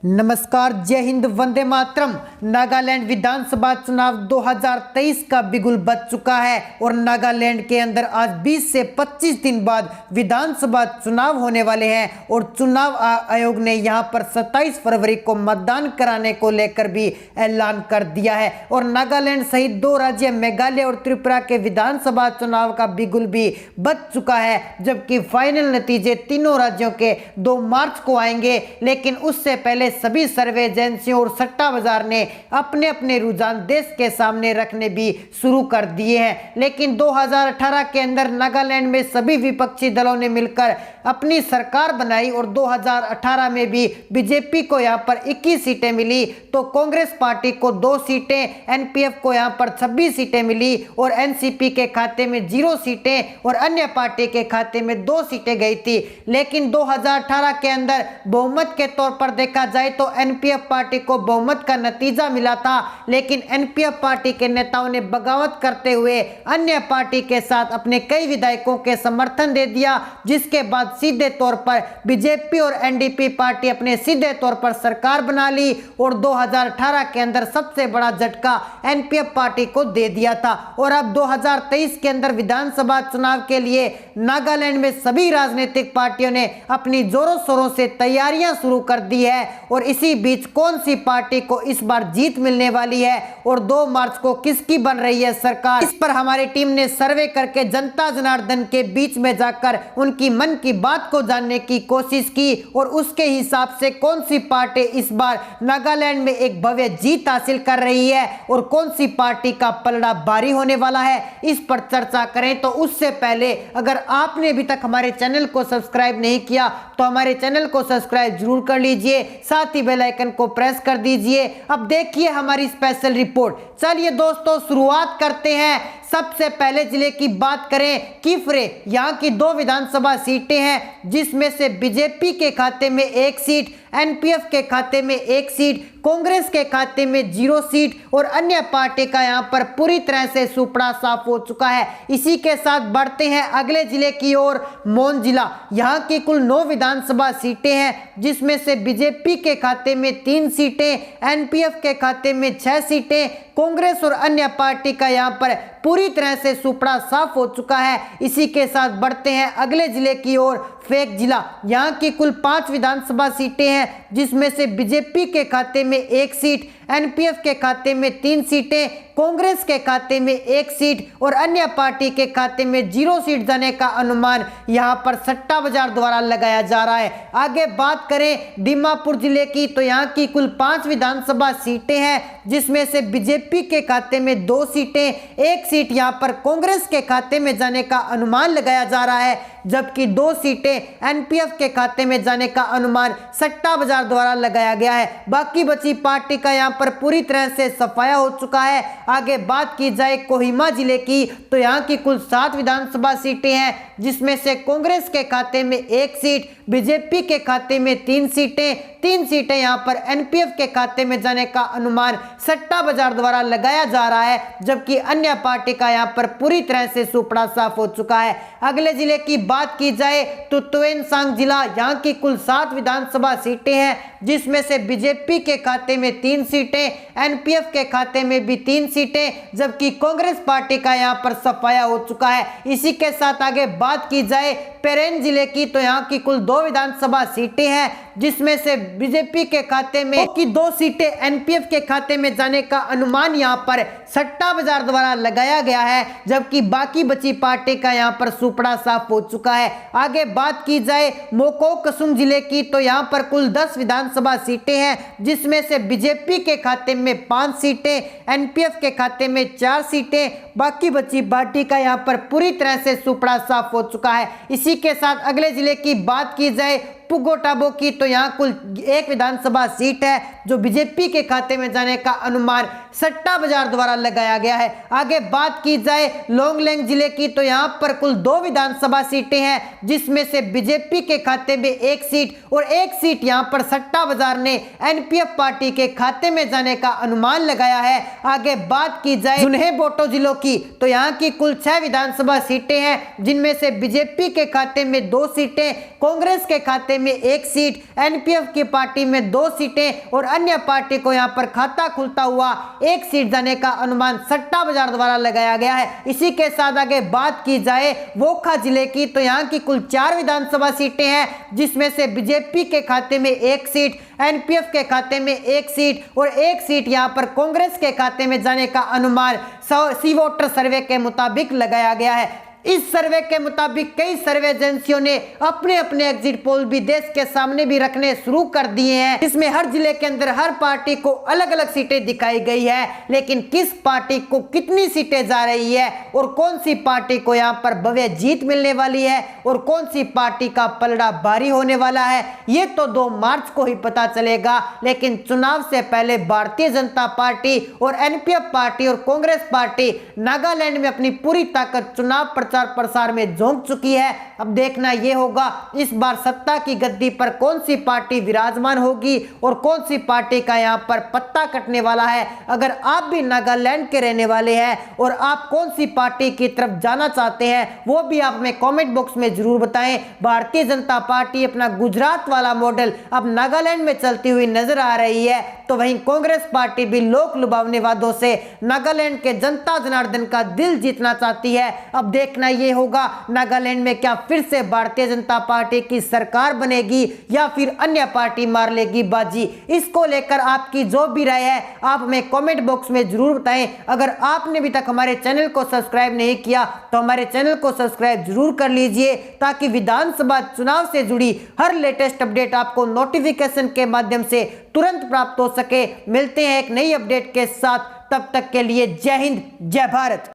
नमस्कार, जय हिंद, वंदे मातरम। नागालैंड विधानसभा चुनाव 2023 का बिगुल बज चुका है और नागालैंड के अंदर आज 20 से 25 दिन बाद विधानसभा चुनाव होने वाले हैं और चुनाव आयोग ने यहां पर 27 फरवरी को मतदान कराने को लेकर भी ऐलान कर दिया है। और नागालैंड सहित दो राज्य मेघालय और त्रिपुरा के विधानसभा चुनाव का बिगुल भी बज चुका है, जबकि फाइनल नतीजे तीनों राज्यों के 2 मार्च को आएंगे। लेकिन उससे पहले सभी सर्वे एजेंसियों और सट्टा बाजार ने अपने अपने रुझान देश के सामने रखने भी शुरू कर दिए हैं। लेकिन 2018 के अंदर नागालैंड में सभी विपक्षी दलों ने मिलकर अपनी सरकार बनाई और 2018 में भी बीजेपी को यहां पर 21 सीटें मिली, तो कांग्रेस पार्टी को 2 सीटें, एनपीएफ को यहां पर 26 सीटें मिली और एनसीपी के खाते में 0 सीटें और अन्य पार्टी के खाते में 2 सीटें गई थी। लेकिन 2018 के अंदर बहुमत के तौर पर देखा जाए तो एनपीएफ पार्टी को बहुमत का नतीजा मिला था, लेकिन एनपीएफ पार्टी के नेताओं ने बगावत करते हुए अन्य पार्टी के साथ अपने कई विधायकों के समर्थन दे दिया, जिसके बाद सीधे तौर पर बीजेपी और एनडीपी पार्टी अपने सीधे तौर पर सरकार बना ली और 2018 के अंदर सबसे बड़ा झटका एनपीएफ पार्टी को दे दिया था। और अब 2023 के अंदर विधानसभा चुनाव के लिए नागालैंड में सभी राजनीतिक पार्टियों ने अपनी जोरों शोरों से तैयारियां शुरू कर दी है। और इसी बीच कौन सी पार्टी को इस बार जीत मिलने वाली है और 2 मार्च को किसकी बन रही है सरकार, इस पर हमारी टीम ने सर्वे करके जनता जनार्दन के बीच में जाकर उनकी मन की बात को जानने की कोशिश की और उसके हिसाब से कौन सी पार्टी इस बार नागालैंड में एक भव्य जीत हासिल कर रही है और कौन सी पार्टी का पलड़ा भारी होने वाला है, इस पर चर्चा करें। तो उससे पहले अगर आपने अभी तक हमारे चैनल को सब्सक्राइब नहीं किया तो हमारे चैनल को सब्सक्राइब जरूर कर लीजिए, साथ ही बेल आइकन को प्रेस कर दीजिए। अब देखिए हमारी स्पेशल रिपोर्ट। चलिए दोस्तों, शुरुआत करते हैं। सबसे पहले जिले की बात करें, किफरे, यहाँ की 2 विधानसभा सीटें हैं, जिसमें से बीजेपी के खाते में 1 सीट, एनपीएफ के खाते में 1 सीट, कांग्रेस के खाते में 0 सीट और अन्य पार्टी का यहां पर पूरी तरह से सुपड़ा साफ हो चुका है। इसी के साथ बढ़ते हैं अगले जिले की ओर, मौन जिला। यहां की कुल 9 विधानसभा सीटें हैं, जिसमें से बीजेपी के खाते में 3 सीटें, एनपीएफ के खाते में 6 सीटें, कांग्रेस और अन्य पार्टी का यहां पर पूरी तरह से सुपड़ा साफ हो चुका है। इसी के साथ बढ़ते हैं अगले जिले की ओर, फेक जिला। यहाँ की कुल 5 विधानसभा सीटें हैं, जिसमें से बीजेपी के खाते में 1 सीट, एनपीएफ के खाते में 3 सीटें, कांग्रेस के खाते में 1 सीट और अन्य पार्टी के खाते में 0 सीट जाने का अनुमान यहां पर सट्टा बाजार द्वारा लगाया जा रहा है। आगे बात करें दीमापुर जिले की, तो यहां की कुल 5 विधानसभा सीटें हैं, जिसमें से बीजेपी के खाते में 2 सीटें, 1 सीट यहां पर कांग्रेस के खाते में जाने का अनुमान लगाया जा रहा है, जबकि 2 सीटें एनपीएफ के खाते में जाने का अनुमान सट्टा बाजार द्वारा लगाया गया है। बाकी बची पार्टी का यहां पर पूरी तरह से सफाया हो चुका है। आगे बात की जाए कोहिमा जिले की, तो यहां की कुल 7 विधानसभा सीटें हैं, जिसमें से कांग्रेस के खाते में 1 सीट, बीजेपी के खाते में 3 सीटें, 3 सीटें यहां पर एनपीएफ के खाते में जाने का अनुमान सट्टा बाजार द्वारा लगाया जा रहा है, जबकि अन्य पार्टी का यहां पर पूरी तरह से सुपड़ा साफ हो चुका है। अगले जिले की बात की जाए तो तुएनसांग जिला, यहां की कुल 7 विधानसभा सीटें हैं, जिसमें से बीजेपी के खाते में 3 सीटें, एनपीएफ के खाते में भी 3 सीटें, जबकि कांग्रेस पार्टी का यहां पर सफाया हो चुका है। इसी के साथ आगे बात की जाए पेरेन जिले की, तो यहां की कुल 2 विधानसभा सीटें हैं, जिसमें से बीजेपी के खाते में 2 सीटें एनपीएफ के खाते में जाने का अनुमान यहां पर सट्टा बाजार द्वारा लगाया गया है, जबकि बाकी बची पार्टी का यहां पर सुपड़ा साफ हो चुका है। आगे बात की जाए मोकोकचुंग जिले की, तो यहां पर कुल 10 विधानसभा सीटें हैं, जिसमें से बीजेपी के खाते में 5 सीटें, एनपीएफ के खाते में 4 सीटें, बाकी बची पार्टी का यहां पर पूरी तरह से सुपड़ा साफ हो चुका है। इसी के साथ अगले जिले की बात की जाए पुगोटाबो की, तो यहाँ कुल 1 विधानसभा सीट है, जो बीजेपी के खाते में जाने का अनुमान सट्टा बाजार द्वारा लगाया गया है। आगे बात की जाए लोंगलेंग जिले की तो यहाँ पर कुल 2 विधानसभा सीटें हैं, जिसमें से बीजेपी के खाते में 1 सीट और 1 सीट यहाँ पर सट्टा बाजार ने एनपीएफ पार्टी के खाते में जाने का अनुमान लगाया है। आगे बात की जाए जुन्हे बोटो जिलों की तो यहाँ की कुल 6 विधानसभा सीटें हैं, जिनमें से बीजेपी के खाते में 2 सीटें, कांग्रेस के खाते में 1 सीट, एनपीएफ की पार्टी में 2 सीटें और अन्य पार्टी को यहाँ पर खाता खुलता हुआ 1 सीट जाने का अनुमान सट्टा बाजार द्वारा लगाया गया है। इसी के साथ आगे बात की जाए वोखा जिले की तो यहाँ की कुल 4 विधानसभा सीटें हैं, जिसमें से बीजेपी के खाते में 1 सीट, एनपीएफ के खाते में 1 सीट और 1 सीट यहां पर कांग्रेस के खाते में जाने का अनुमान सी वोटर सर्वे के मुताबिक लगाया गया है। इस सर्वे के मुताबिक कई सर्वे एजेंसियों ने अपने अपने एग्जिट पोल भी देश के सामने भी रखने शुरू कर दिए हैं। इसमें हर जिले के अंदर हर पार्टी को अलग अलग सीटें दिखाई गई है, लेकिन किस पार्टी को कितनी सीटें जा रही है और कौन सी पार्टी को यहां पर भव्य जीत मिलने वाली है और कौन सी पार्टी का पलड़ा भारी होने वाला है, ये तो 2 मार्च को ही पता चलेगा। लेकिन चुनाव से पहले भारतीय जनता पार्टी और एनपीएफ पार्टी और कांग्रेस पार्टी नागालैंड में अपनी पूरी ताकत चुनाव प्रसार में झोंक चुकी है। अब देखना यह होगा इस बार सत्ता की गद्दी पर कौन सी पार्टी विराजमान होगी और कौन सी पार्टी का यहां पर पत्ता कटने वाला है। अगर आप भी नागालैंड के रहने वाले हैं और आप कौन सी पार्टी की तरफ जाना चाहते हैं, वो भी आप हमें कमेंट बॉक्स में जरूर बताएं। भारतीय जनता पार्टी अपना गुजरात वाला मॉडल अब नागालैंड में चलती हुई नजर आ रही है, तो वहीं कांग्रेस पार्टी भी लोक लुभावने वादों से नागालैंड के जनता जनार्दन का दिल जीतना चाहती है। अब देखना ये होगा नागालैंड में क्या फिर से भारतीय जनता पार्टी की सरकार बनेगी या फिर अन्य पार्टी मार लेगी बाजी। इसको लेकर आपकी जो भी राय है आप हमें कमेंट बॉक्स में जरूर बताएं। अगर आपने अभी तक हमारे चैनल को सब्सक्राइब नहीं किया तो हमारे चैनल को सब्सक्राइब जरूर कर लीजिए, ताकि विधानसभा चुनाव से जुड़ी हर लेटेस्ट अपडेट आपको नोटिफिकेशन के माध्यम से तुरंत प्राप्त हो सके। मिलते हैं एक नई अपडेट के साथ, तब तक के लिए जय हिंद जय भारत।